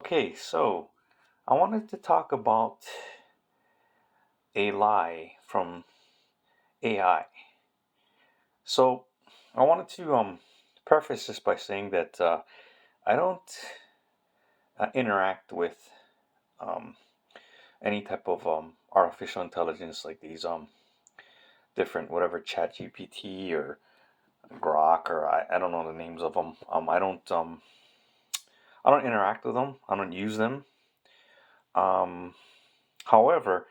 Okay, so I wanted to talk about a lie from AI. So I wanted to preface this by saying that I don't interact with um, any type of artificial intelligence like these different whatever Chat GPT or Grok or I don't know the names of them. I don't interact with them. I don't use them. Um, However,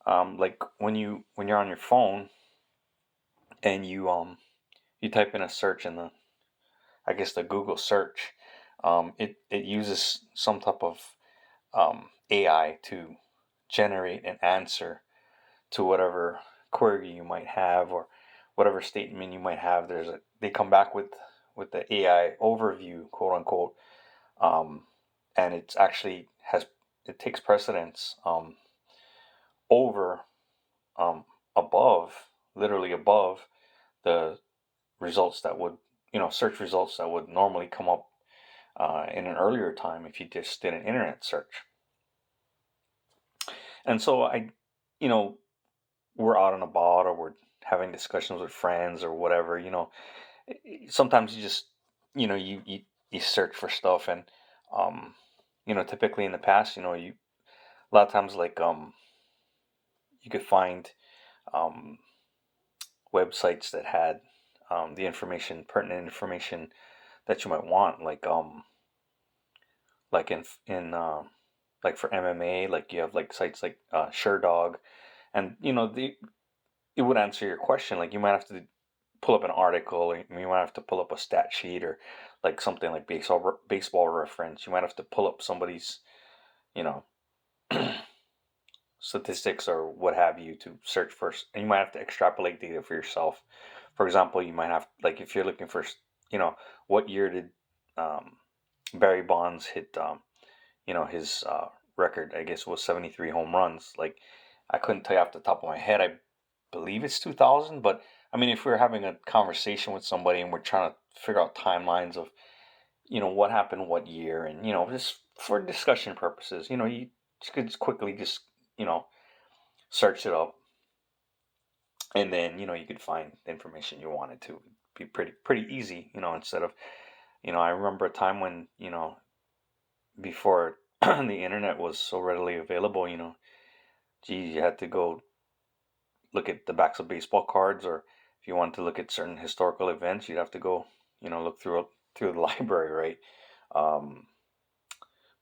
like when you're on your phone and you type in a search in the I guess the Google search, it uses some type of AI to generate an answer to whatever query you might have or whatever statement you might have. They come back with the AI overview, quote unquote, um, and it's actually has it takes precedence over um, above, literally above the results that would, search results that would normally come up in an earlier time if you just did an internet search. And so you know, we're out and about or we're having discussions with friends or whatever, sometimes you just, you search for stuff and, um, typically in the past, a lot of times like, you could find, um, websites that had, the pertinent information that you might want, like like for MMA, like you have like sites like SureDog, and it would answer your question. Like you might have to pull up an article, or you might have to pull up a stat sheet, or like something like baseball reference. You might have to pull up somebody's you know statistics or what have you to search first, and you might have to extrapolate data for yourself. For example, you might have like if you're looking for you know what year did um, Barry Bonds hit his record, I guess, was 73 home runs. Like, I couldn't tell you off the top of my head. I believe it's 2000, but I mean, if we're having a conversation with somebody and we're trying to figure out timelines of, what happened what year and, just for discussion purposes, you just could just quickly just, you know, search it up and then, you could find the information you wanted to. It'd be pretty easy, instead of, I remember a time when, before the internet was so readily available, geez, you had to go look at the backs of baseball cards, or if you wanted to look at certain historical events, you'd have to go, look through the library, right? Um,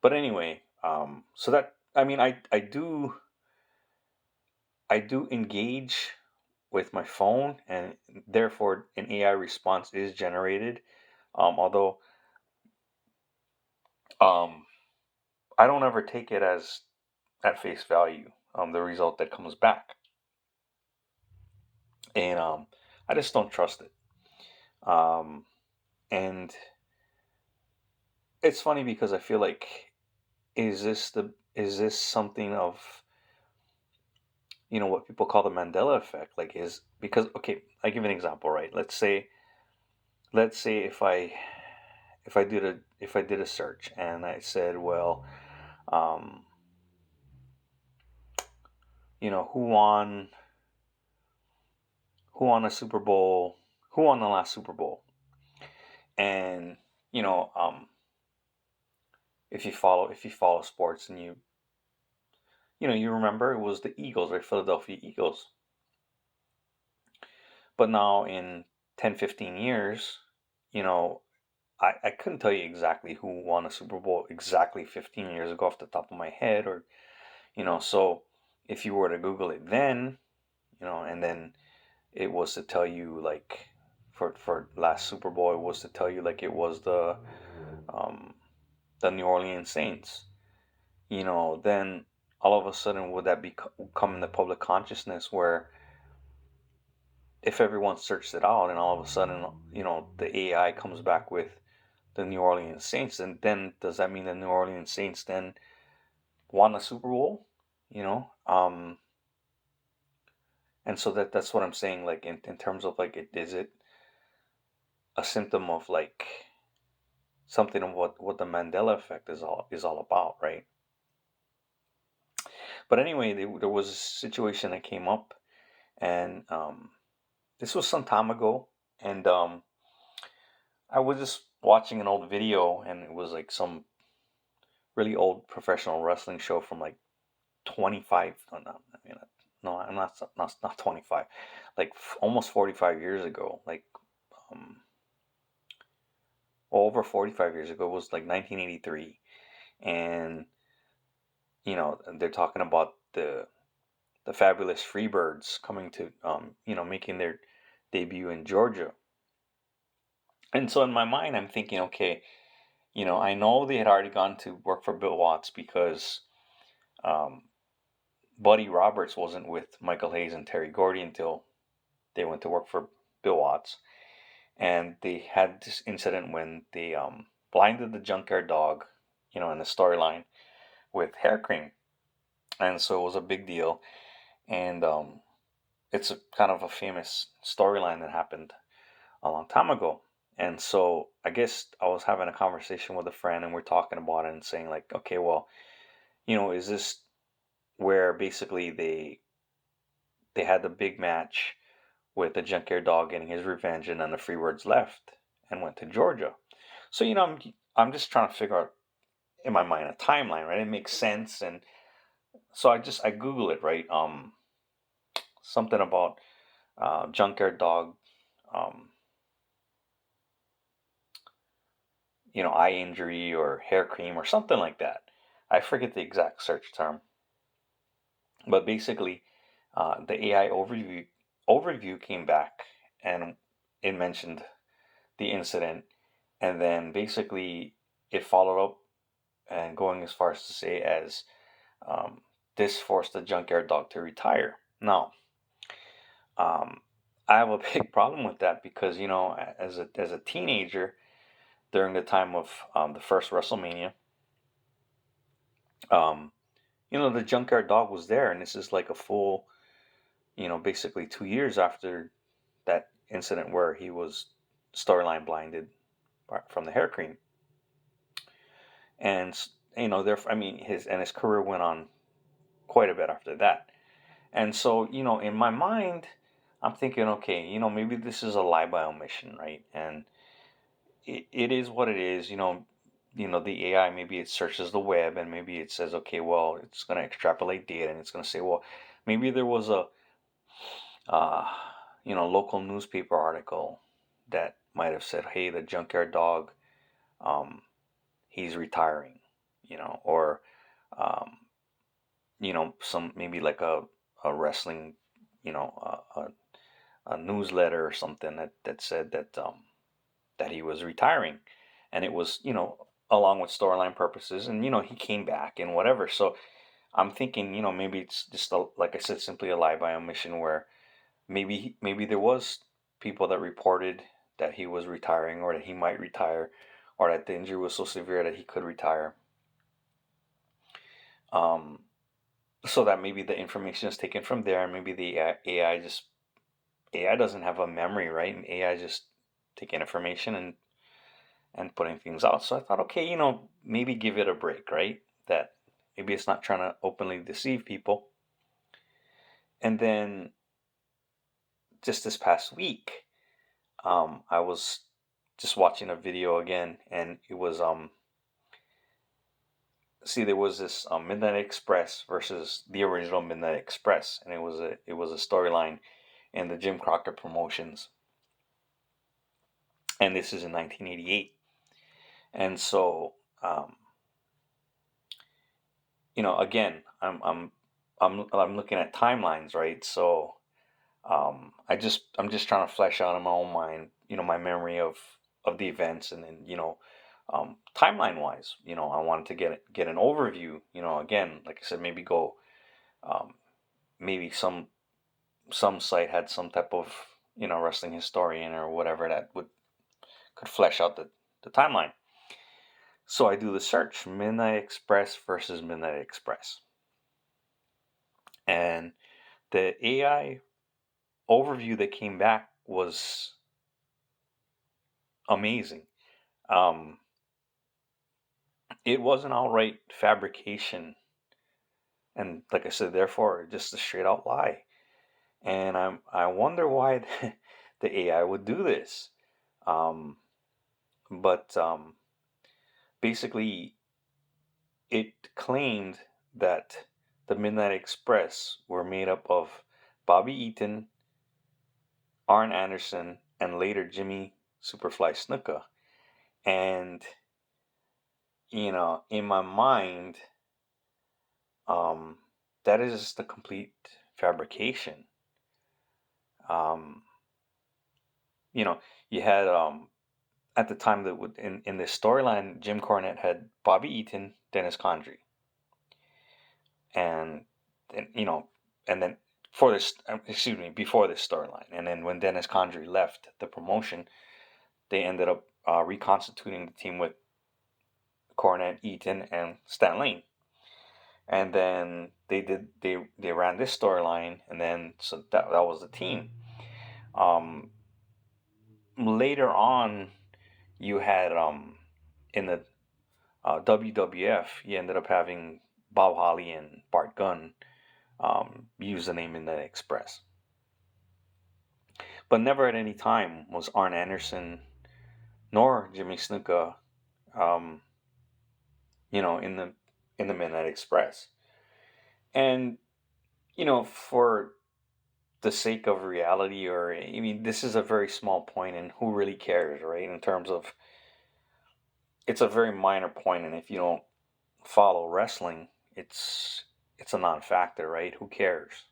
but anyway, so that I mean, I do engage with my phone, and therefore an AI response is generated. Although um, I don't ever take it as at face value, the result that comes back, and I just don't trust it. Um, and it's funny because I feel like is this something of what people call the Mandela effect? Like is because okay, I give an example, right? Let's say if I did a search and I said, well, um, who won a Super Bowl, who won the last Super Bowl, and you know if you follow sports and you remember it was the Eagles, right? Philadelphia Eagles. But now in 10, 15 years, you know, I couldn't tell you exactly who won a Super Bowl exactly 15 years ago off the top of my head, or, so if you were to Google it then, and then it was to tell you like for last Super Bowl, it was to tell you like it was um, the New Orleans Saints, then all of a sudden would that come in the public consciousness where if everyone searched it out and all of a sudden, the AI comes back with the New Orleans Saints, and then does that mean the New Orleans Saints then won a Super Bowl? You know, and so that's what I'm saying. Like in terms of like, is it a symptom of like something of what the Mandela effect is all about, right? But anyway, there was a situation that came up, and this was some time ago, and I was just watching an old video, and it was like some really old professional wrestling show from like 25. Oh, no, I mean, no, I'm not 25, like almost 45 years ago, like um, over 45 years ago. It was like 1983, and they're talking about the fabulous Freebirds coming to making their debut in Georgia. And so in my mind, I'm thinking, okay, I know they had already gone to work for Bill Watts because um, Buddy Roberts wasn't with Michael Hayes and Terry Gordy until they went to work for Bill Watts. And they had this incident when they blinded the junkyard dog, in the storyline with hair cream. And so it was a big deal. And it's a kind of a famous storyline that happened a long time ago. And so I guess I was having a conversation with a friend and we're talking about it and saying like, okay, well, is this where basically they had the big match with the junkyard dog getting his revenge and then the Freebirds left and went to Georgia. So, I'm just trying to figure out in my mind a timeline, right? It makes sense. And so I Google it, right? Something about junkyard dog, um, eye injury or hair cream or something like that. I forget the exact search term, but basically, the AI overview came back and it mentioned the incident, and then basically it followed up and going as far as to say as um, this forced the junkyard dog to retire. Now, um, I have a big problem with that because as a teenager during the time of the first WrestleMania, um, the junkyard dog was there, and this is like a full, basically 2 years after that incident where he was storyline blinded from the hair cream, and therefore, I mean, his career went on quite a bit after that, and so in my mind, I'm thinking, okay, maybe this is a lie by omission, right? And it is what it is, the AI, maybe it searches the web and maybe it says, okay, well, it's going to extrapolate data and it's going to say, well, maybe there was a uh, local newspaper article that might have said, hey, the junkyard dog, um, he's retiring, or um, some maybe like a wrestling, a newsletter or something that said that he was retiring, and it was along with storyline purposes, and he came back and whatever. So I'm thinking maybe it's just like I said, simply a lie by omission where maybe there was people that reported that he was retiring or that he might retire or that the injury was so severe that he could retire. Um, so that maybe the information is taken from there, and maybe the AI doesn't have a memory, right? And AI just taking information and putting things out. So I thought, okay, maybe give it a break, right? That maybe it's not trying to openly deceive people. And then just this past week, I was just watching a video again, and it was there was this Midnight Express versus the original Midnight Express, and it was a storyline in the Jim Crocker promotions, and this is in 1988, and so again, I'm looking at timelines, right? So I'm just trying to flesh out in my own mind, my memory of the events, and then timeline wise, I wanted to get an overview. Again, like I said, maybe go, um, maybe some site had some type of wrestling historian or whatever that could flesh out the timeline. So I do the search: Midnight Express versus Midnight Express, and the AI overview that came back was amazing. Um, it was an outright fabrication, and like I said, therefore, just a straight out lie. And I wonder why the AI would do this. Um, but basically, it claimed that the Midnight Express were made up of Bobby Eaton, Arn Anderson, and later Jimmy Superfly Snuka. And in my mind, um, that is just a complete fabrication. Um, you know, you had at the time that in this storyline, Jim Cornette had Bobby Eaton, Dennis Condrey, and then and then for this, excuse me, before this storyline, and then when Dennis Condrey left the promotion, they ended up reconstituting the team with Cornette, Eaton, and Stan Lane. And then they ran this storyline, and then so that was the team. Um, Later on, you had in the WWF, you ended up having Bob Holly and Bart Gunn use the name in the Express, but never at any time was Arn Anderson nor Jimmy Snuka, um, in the Midnight Express. And for the sake of reality, or I mean, this is a very small point, and who really cares, right? In terms of, it's a very minor point, and if you don't follow wrestling, it's a non-factor, right? Who cares?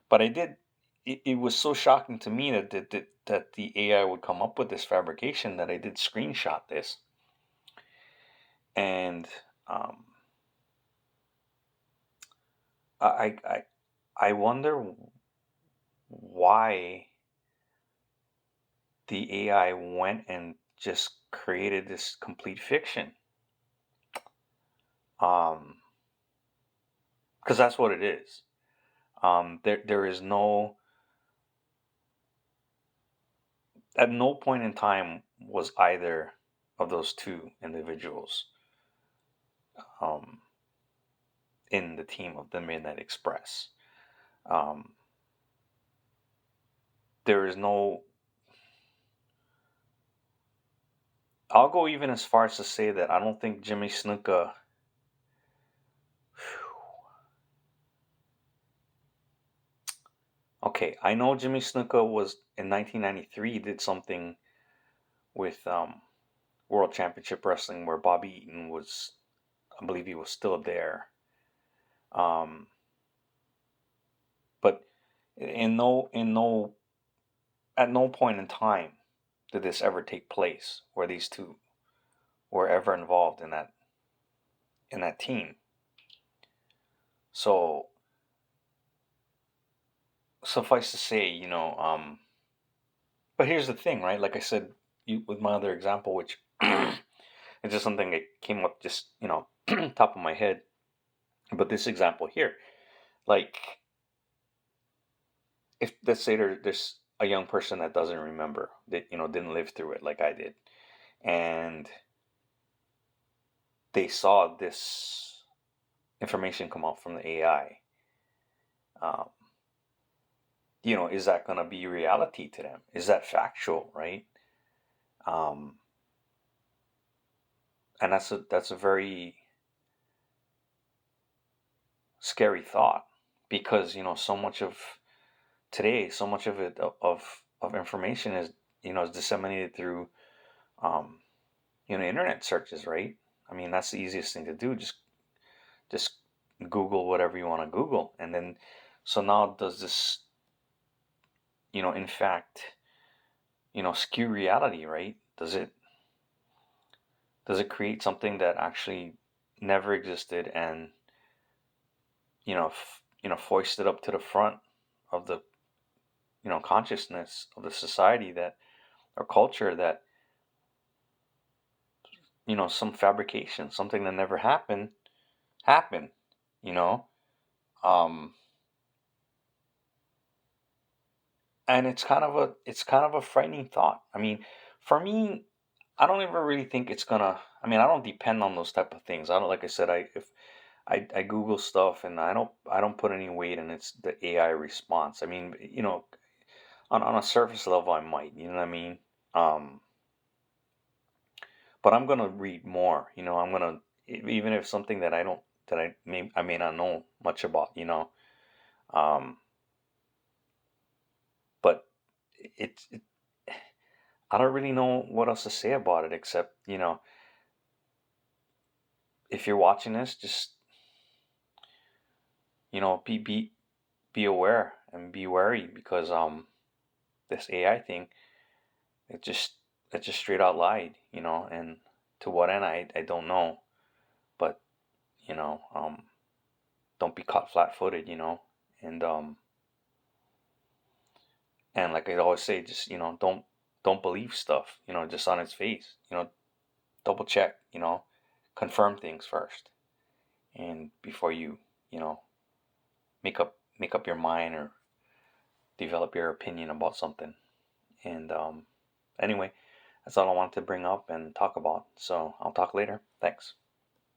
But I did. It was so shocking to me that the AI would come up with this fabrication that I did screenshot this, and um, I I I wonder why the AI went and just created this complete fiction. Because that's what it is. There is no, at no point in time was either of those two individuals um, in the team of the Midnight Express. Um, there is no. I'll go even as far as to say that I don't think Jimmy Snuka. Okay, I know Jimmy Snuka was in 1993. He did something with World Championship Wrestling where Bobby Eaton was, I believe he was still there. Um, but at no point in time did this ever take place where these two were ever involved in that team. So suffice to say, but here's the thing, right? Like I said, with my other example, which it's just something that came up just top of my head. But this example here, like, if let's say there's a young person that doesn't remember, that didn't live through it like I did, and they saw this information come out from the AI, um, is that going to be reality to them? Is that factual, right? Um, and that's a very scary thought, because so much of today, so much of it of information is disseminated through um, internet searches, right? I mean, that's the easiest thing to do. Just Google whatever you want to Google, and then so now does this in fact skew reality, right? Does it create something that actually never existed, and foisted up to the front of the consciousness of the society, that or culture, that some fabrication, something that never happened, you know um and it's kind of a frightening thought. I mean, for me, I don't ever really think it's gonna. I mean, I don't depend on those type of things. I don't, like I said, if I Google stuff and I don't put any weight in it's the AI response. I mean, on a surface level, I might, you know what I mean? Um, but I'm gonna read more. I'm gonna even if something that I may not know much about. Um, but it I don't really know what else to say about it except if you're watching this, just be aware and be wary because this AI thing it just it just straight out lied, and to what end I don't know, but don't be caught flat-footed, and like I always say, just don't believe stuff, just on its face, double check, confirm things first, and before you know make up your mind or develop your opinion about something. And anyway, that's all I wanted to bring up and talk about. So I'll talk later. Thanks.